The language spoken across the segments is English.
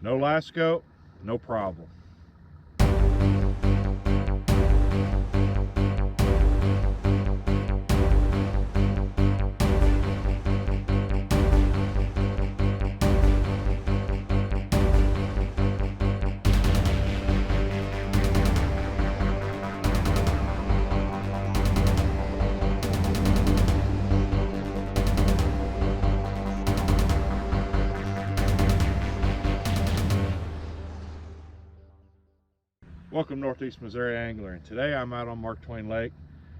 No live scope, no problem. Welcome Northeast Missouri Angler, and today I'm out on Mark Twain Lake.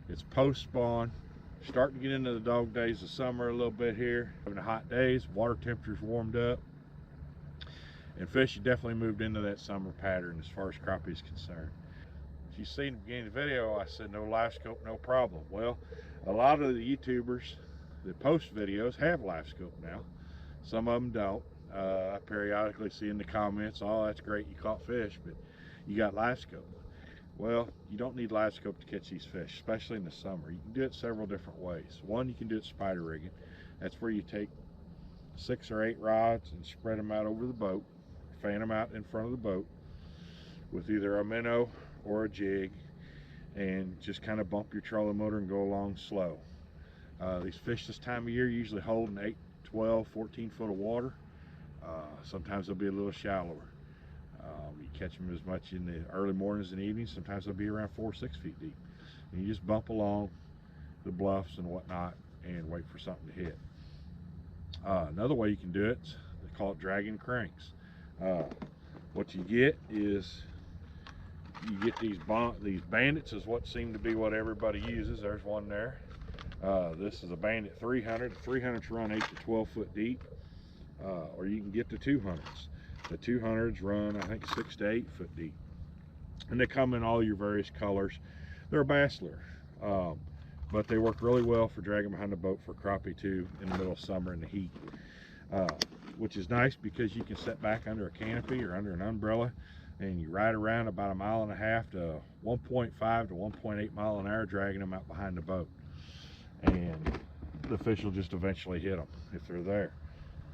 It's post spawn, starting to get into the dog days of summer a little bit here. Having the hot days, water temperatures warmed up, and fish have definitely moved into that summer pattern as far as crappie is concerned. As you see in the beginning of the video, I said no live scope, no problem. Well, a lot of the YouTubers that post videos have live scope now. Some of them don't. I periodically see in the comments, oh, that's great, you caught fish, but you got live scope. Well, you don't need live scope to catch these fish, especially in the summer. You can do it several different ways. One, you can do it spider rigging. That's where you take 6 or 8 rods and spread them out over the boat, fan them out in front of the boat with either a minnow or a jig, and just kind of bump your trolling motor and go along slow. These fish this time of year usually hold an 8, 12, 14 foot of water. Sometimes they'll be a little shallower. You catch them as much in the early mornings and evenings. Sometimes they'll be around 4 or 6 feet deep. And you just bump along the bluffs and whatnot and wait for something to hit. Another way you can do it, they call it dragging cranks. What you get is you get these bandits is what seem to be what everybody uses. There's one there. This is a bandit 300. 300s run 8 to 12 foot deep, or you can get the 200s. The 200s run, I think, 6 to 8 foot deep, and they come in all your various colors. They're a bass lure, but they work really well for dragging behind the boat for crappie too in the middle of summer in the heat, which is nice because you can sit back under a canopy or under an umbrella and you ride around about 1.5 miles to 1.5 to 1.8 mile an hour dragging them out behind the boat, and the fish will just eventually hit them if they're there.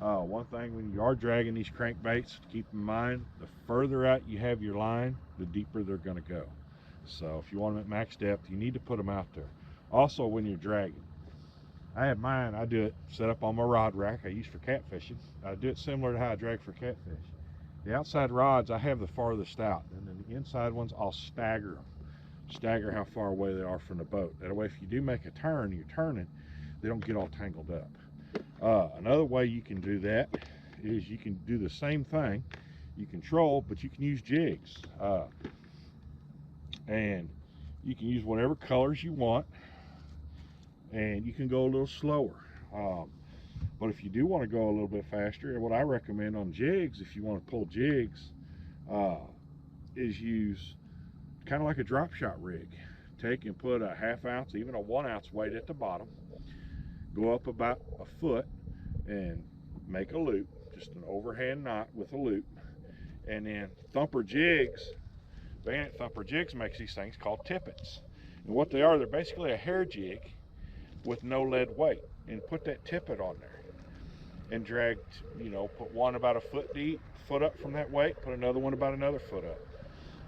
One thing when you are dragging these crankbaits, keep in mind, the further out you have your line, the deeper they're going to go. So if you want them at max depth, you need to put them out there. Also, when you're dragging, I have mine, I do it set up on my rod rack I use for catfishing. I do it similar to how I drag for catfish. The outside rods I have the farthest out, and then the inside ones I'll stagger them. Stagger how far away they are from the boat. That way if you do make a turn, you're turning, they don't get all tangled up. Another way you can do that is you can do the same thing. You can troll, but you can use jigs. And you can use whatever colors you want, and you can go a little slower. But if you do want to go a little bit faster, what I recommend on jigs, if you want to pull jigs, is use kind of like a drop shot rig. Take and put a 1/2 ounce, even a 1 ounce weight at the bottom. Go up about a foot and make a loop, just an overhand knot with a loop, and then Thumper jigs, Bandit Thumper jigs makes these things called Tippets, and what they are, they're basically a hair jig with no lead weight, and put that tippet on there and drag, you know, put one about a foot deep, foot up from that weight, put another one about another foot up,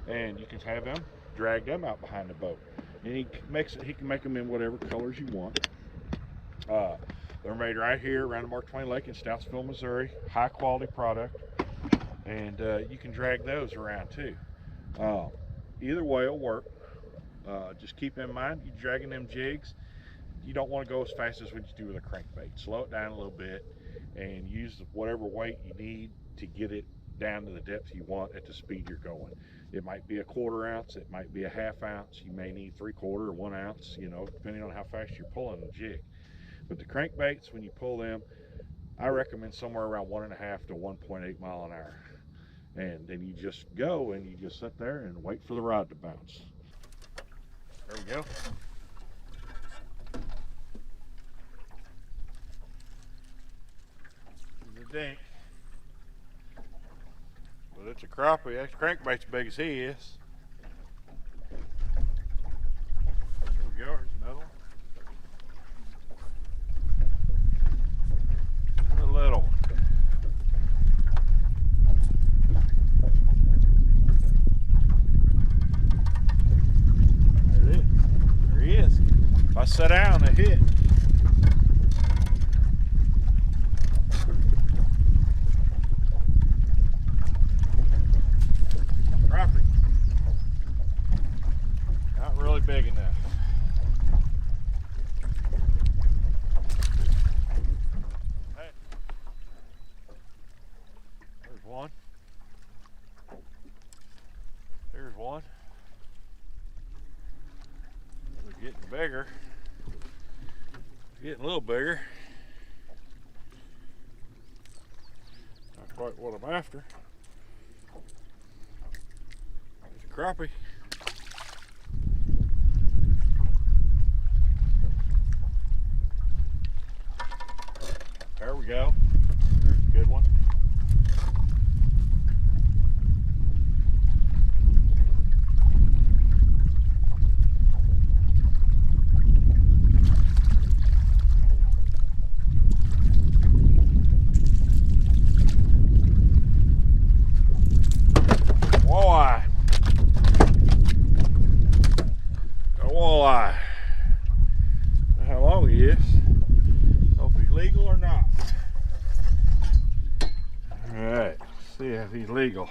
and you can have them drag them out behind the boat, and he can make them in whatever colors you want. They're made right here around the Mark Twain Lake in Stoutsville, Missouri. High quality product, and you can drag those around too. Either way will work. Just keep in mind, you're dragging them jigs, you don't want to go as fast as what you do with a crankbait. Slow it down a little bit and use whatever weight you need to get it down to the depth you want at the speed you're going. It might be a 1/4 ounce, it might be a 1/2 ounce, you may need 3/4 or 1 ounce, you know, depending on how fast you're pulling the jig. But the crankbaits, when you pull them, I recommend somewhere around 1.5 to 1.8 mile an hour. And then you just go and you just sit there and wait for the rod to bounce. There we go. There's a dink. But it's a crappie. That crankbait's as big as he is. There we go. There's another one. A little one. sit down and hit. Crappie. Not really big enough. Hey. There's one. There's one. They're getting bigger. Getting a little bigger. Not quite what I'm after. It's a crappie. There we go. There's a good one. Walleye. A walleye. I don't know how long he is. Know if he's legal or not. Alright, see if he's legal.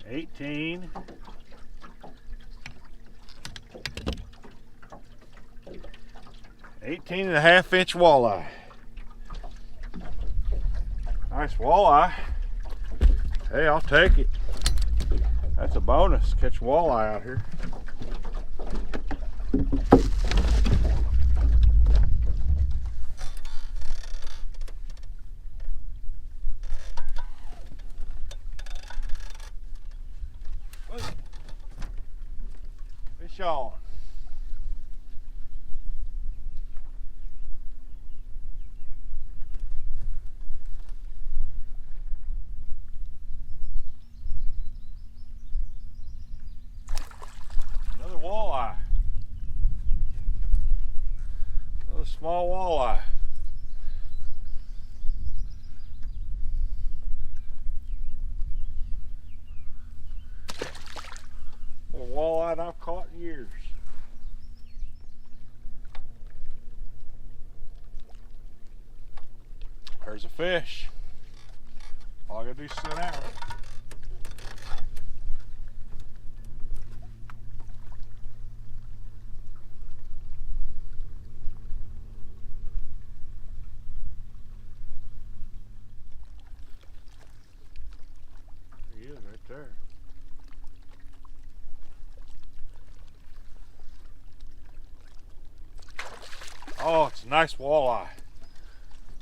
18. 18.5-inch walleye. Nice walleye. Hey, I'll take it. That's a bonus. Catch walleye out here. Fish on. Another walleye. Another small walleye. A walleye I've caught in years. There's a fish. All I gotta do is sit down. There he is right there. Oh, it's a nice walleye.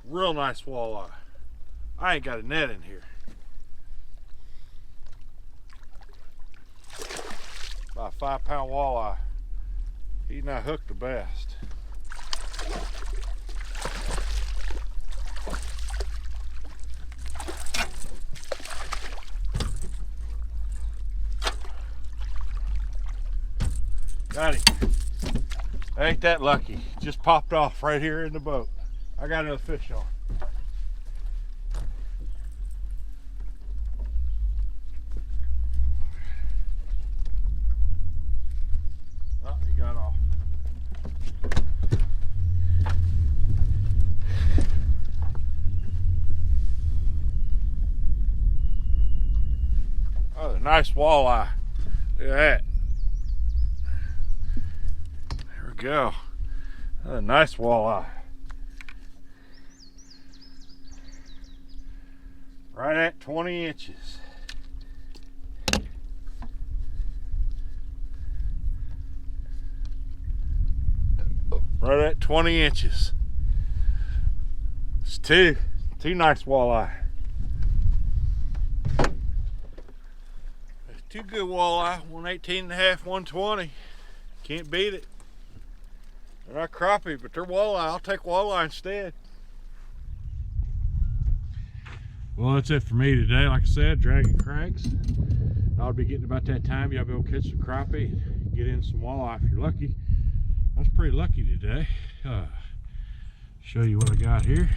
Real nice walleye. I ain't got a net in here. About a 5-pound walleye. He's not hooked the best. Got him. Ain't that lucky. Just popped off right here in the boat. I got another fish on. Oh, he got off. Oh, a nice walleye. Look at that. There we go. Another nice walleye. Right at 20 inches. Right at 20 inches. It's two nice walleye. It's two good walleye, 118.5, 120. Can't beat it. They're not crappie, but they're walleye. I'll take walleye instead. Well, that's it for me today. Like I said, dragging cranks. I'll be getting about that time. Y'all be able to catch some crappie and get in some walleye if you're lucky. I was pretty lucky today. Show you what I got here.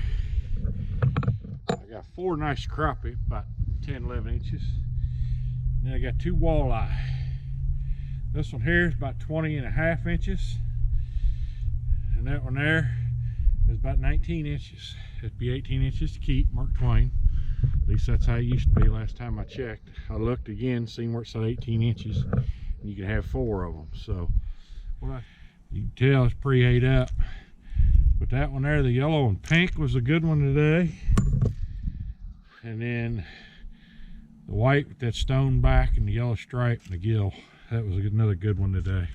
I got 4 nice crappie, about 10, 11 inches. Then I got 2 walleye. This one here is about 20.5 inches. And that one there is about 19 inches. It'd be 18 inches to keep, Mark Twain. At least that's how it used to be last time I checked. I looked again, seen where it said 18 inches, and you could have 4 of them. So, well, you can tell it's pretty ate up. But that one there, the yellow and pink, was a good one today. And then the white with that stone back and the yellow stripe and the gill, that was another good one today.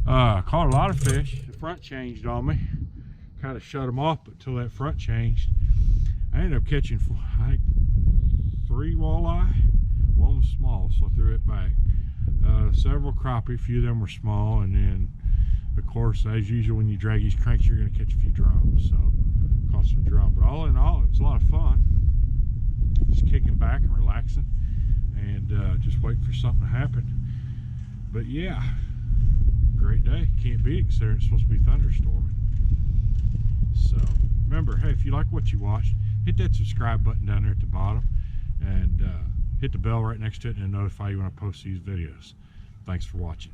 I caught a lot of fish. The front changed on me. Kind of shut them off until that front changed. I ended up catching, I think, 3 walleye. One was small, so I threw it back. Several crappie, a few of them were small, and then, of course, as usual, when you drag these cranks, you're going to catch a few drums. So, caught some drum. But all in all, it's a lot of fun. Just kicking back and relaxing, and just waiting for something to happen. But yeah, great day. Can't beat it considering it's supposed to be thunderstorming. So remember, hey, if you like what you watched, hit that subscribe button down there at the bottom, and hit the bell right next to it, and it'll notify you when I post these videos. Thanks for watching.